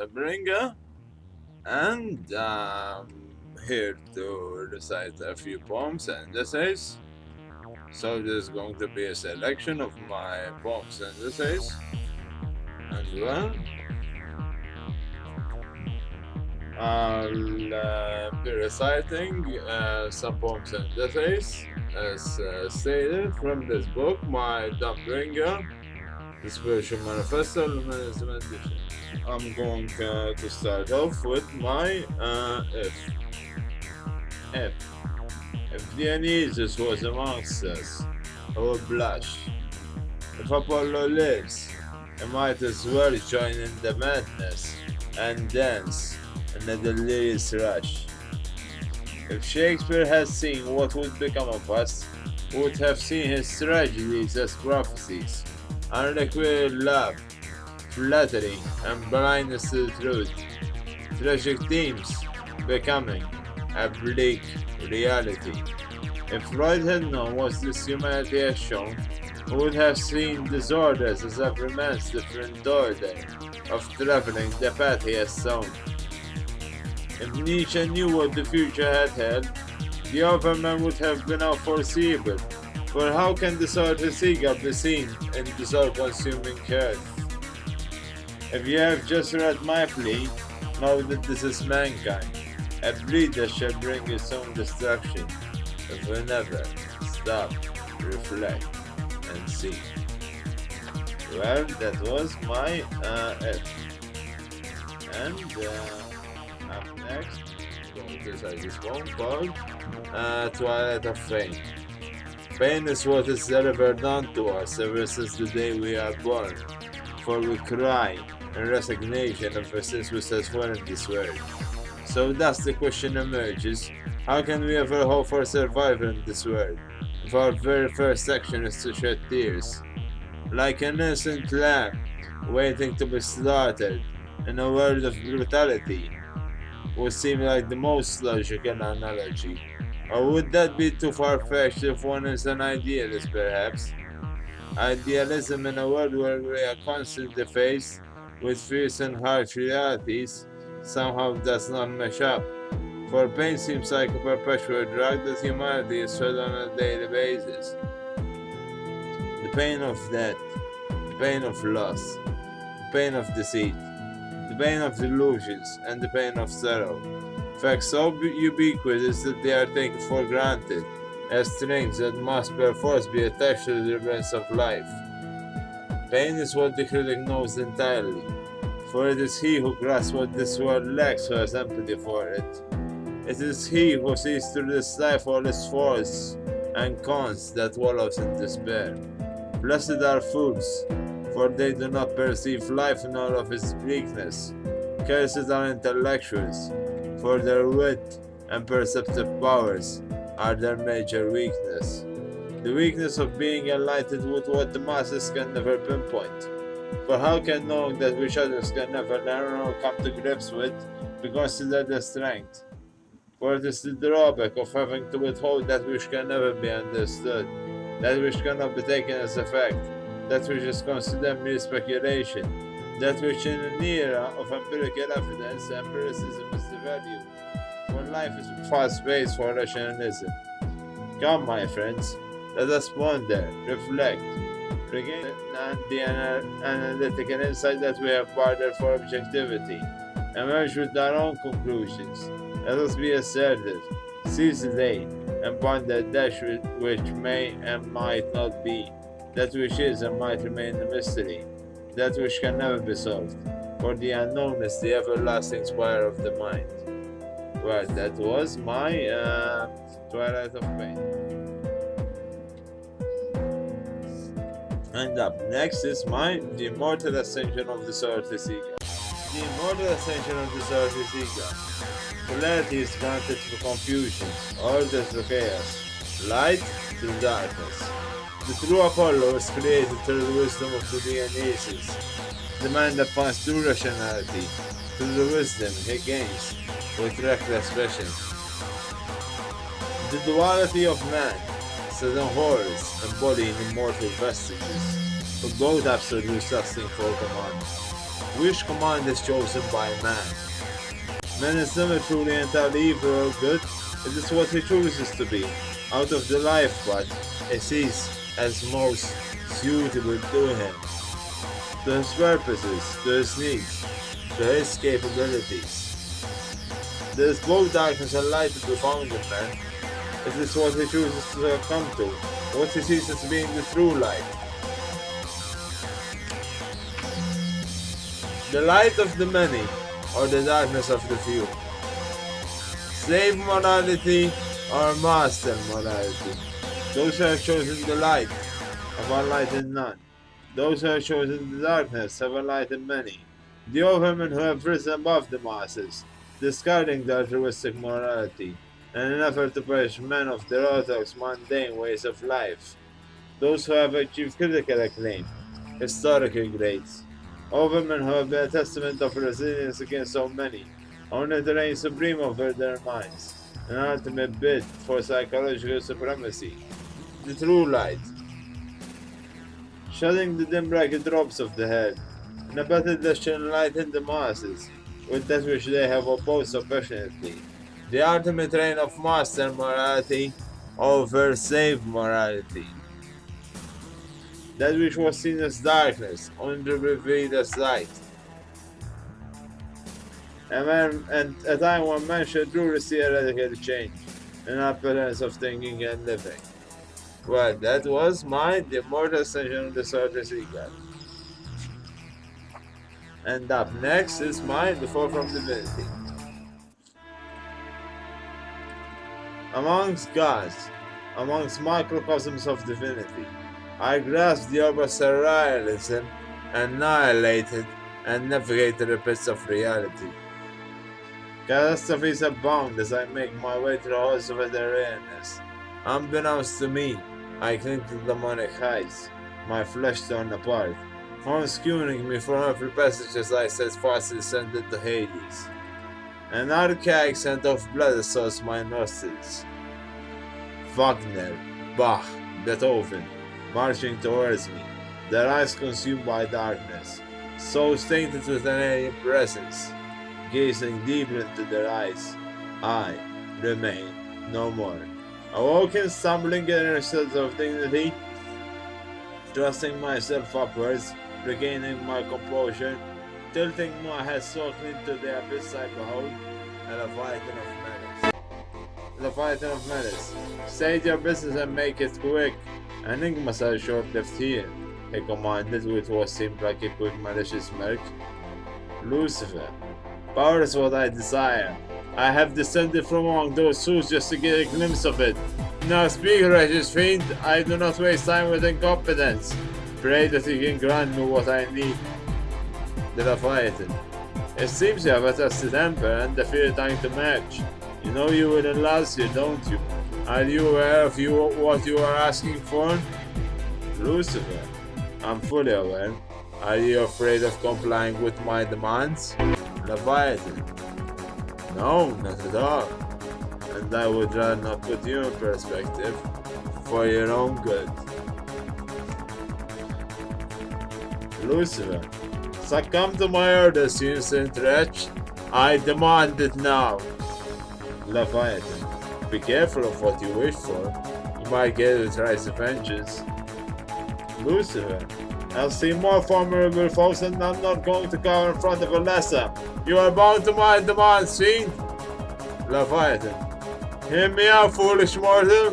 Dawnbringer, and here to recite a few poems and essays. So there's going to be a selection of my poems and essays, and well, I'll be reciting some poems and essays as stated from this book, my Dawnbringer, the Spiritual Manifesto, Luminism Edition. I'm going to start off with my If. If Dionysus was amongst us, I would blush. If Apollo lives, I might as well join in the madness and dance in a delirious rush. If Shakespeare had seen what would become of us, would have seen his tragedies as prophecies, unrequited love, flattery, and blindness to the truth, tragic themes becoming a bleak reality. If Freud had known what this humanity has shown, he would have seen disorders as every man's different order of traveling the path he has sown. If Nietzsche knew what the future had held, the overman would have been unforeseeable. For how can the solitary seagull be seen in this all-consuming earth? If you have just read my plea, know that this is mankind. A breed that shall bring its own destruction, if we never stop, reflect, and see. Well, that was my F. And up next, I'm going to recite this poem called Twilight of Pain. Pain is what is ever done to us ever since the day we are born, for we cry in resignation ever since we set foot in this world. So thus the question emerges, how can we ever hope for survival in this world, if our very first action is to shed tears? Like an innocent lamb, waiting to be slaughtered, in a world of brutality, would seem like the most logical analogy. Or would that be too far-fetched if one is an idealist, perhaps? Idealism in a world where we are constantly faced with fierce and harsh realities somehow does not mesh up, for pain seems like a perpetual drug that humanity is fed on a daily basis. The pain of death, the pain of loss, the pain of deceit, the pain of delusions, and the pain of sorrow. Facts so ubiquitous that they are taken for granted, as strings that must perforce be attached to the ribbons of life. Pain is what the critic knows entirely, for it is he who grasps what this world lacks who has empathy for it. It is he who sees through this life all its faults and cons that wallows in despair. Blessed are fools, for they do not perceive life in all of its bleakness. Cursed are intellectuals, for their wit and perceptive powers are their major weakness. The weakness of being enlightened with what the masses can never pinpoint. For how can knowing that which others can never learn or come to grips with be considered a strength? For it is the drawback of having to withhold that which can never be understood, that which cannot be taken as a fact, that which is considered mere speculation, that which in an era of empirical evidence, empiricism is the value, for life is fast space for rationalism. Come, my friends, let us ponder, reflect, regain the analytical insight that we have bartered for objectivity, emerge with our own conclusions. Let us be assertive, seize the day, and ponder that which may and might not be, that which is and might remain a mystery, that which can never be solved, for the unknown is the everlasting spire of the mind. Well, that was my Twilight of Pain. And up next is The Immortal Ascension of the Solitary Seagull. The Immortal Ascension of the Solitary Seagull. Polarity is granted to confusion, order to chaos, light to darkness. The true Apollo is created through the wisdom of the Dionysus, the man that finds true rationality, through the wisdom he gains with reckless vision. The duality of man, seven horrors embodying immortal vestiges, but both absolute lusting for command. which command is chosen by man. Man is never truly entirely evil or good, it is what he chooses to be, out of the life path he sees as most suitable to him, to his purposes, to his needs, to his capabilities. There is both darkness and light to be found in man. It is what he chooses to come to, what he sees as being the true light. The light of the many, or the darkness of the few. Slave morality or master morality. Those who have chosen the light have enlightened none. Those who have chosen the darkness have enlightened many. The old women who have risen above the masses, discarding the altruistic morality, in an effort to purge men of their orthodox mundane ways of life. Those who have achieved critical acclaim, historical grades. All women who have been a testament of resilience against so many, only to reign supreme over their minds, an ultimate bid for psychological supremacy. The true light. Shedding the dim ragged robes of the head, in a battle that shall enlighten the masses, with that which they have opposed so passionately. The ultimate reign of master morality over slave morality. That which was seen as darkness, only revealed as light. And a time when man should truly see a radical change, an appearance of thinking and living. Well, that was mine, the immortal ascension of the Sorcerer's Eagle. And up next is mine, the Fall from Divinity. Amongst gods, amongst microcosms of divinity, I grasped the orb of surrealism, annihilated and navigated the pits of reality. Catastrophes abound as I make my way through the halls of their awareness. Unbeknownst to me, I cling to demonic heights, my flesh torn apart, horns skewing me from every passage as I steadfastly descended to Hades. An archaic scent of blood assaults my nostrils. Wagner, Bach, Beethoven, marching towards me, their eyes consumed by darkness, souls tainted with an alien presence. Gazing deeper into their eyes, I remain no more. Awoken, stumbling in a sense of dignity, thrusting myself upwards, regaining my composure, tilting my head softly into the abyss I behold, a Leviathan of menace. Leviathan of menace, state your business and make it quick. Enigmas are short-lived here, he commanded with what seemed like a quick malicious smirk. Lucifer, power is what I desire. I have descended from among those fools just to get a glimpse of it. Now speak, righteous fiend, I do not waste time with incompetence. Pray that you can grant me what I need. The Leviathan. It seems you have a tested temper and the fear time to match. You know you will last you, don't you? Are you aware of what you are asking for? Lucifer, I'm fully aware. Are you afraid of complying with my demands? Leviathan, no, not at all. And I would rather not put you in perspective for your own good. Lucifer, succumb to my orders, you innocent wretch. I demand it now. Leviathan, be careful of what you wish for. You might get it rise of vengeance. Lucifer, I'll see more formidable foes and I'm not going to cower in front of a lesser. You are bound to my demands, fiend. Leviathan, hear me out, foolish mortal.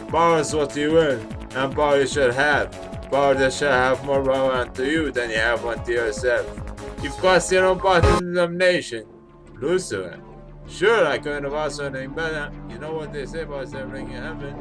Power is what you earn, and power you shall have. Power that shall have more power unto you than you have unto yourself. You've caused your own part in the damnation. Lucifer, sure, I couldn't have asked anything better. You know what they say about serving in heaven.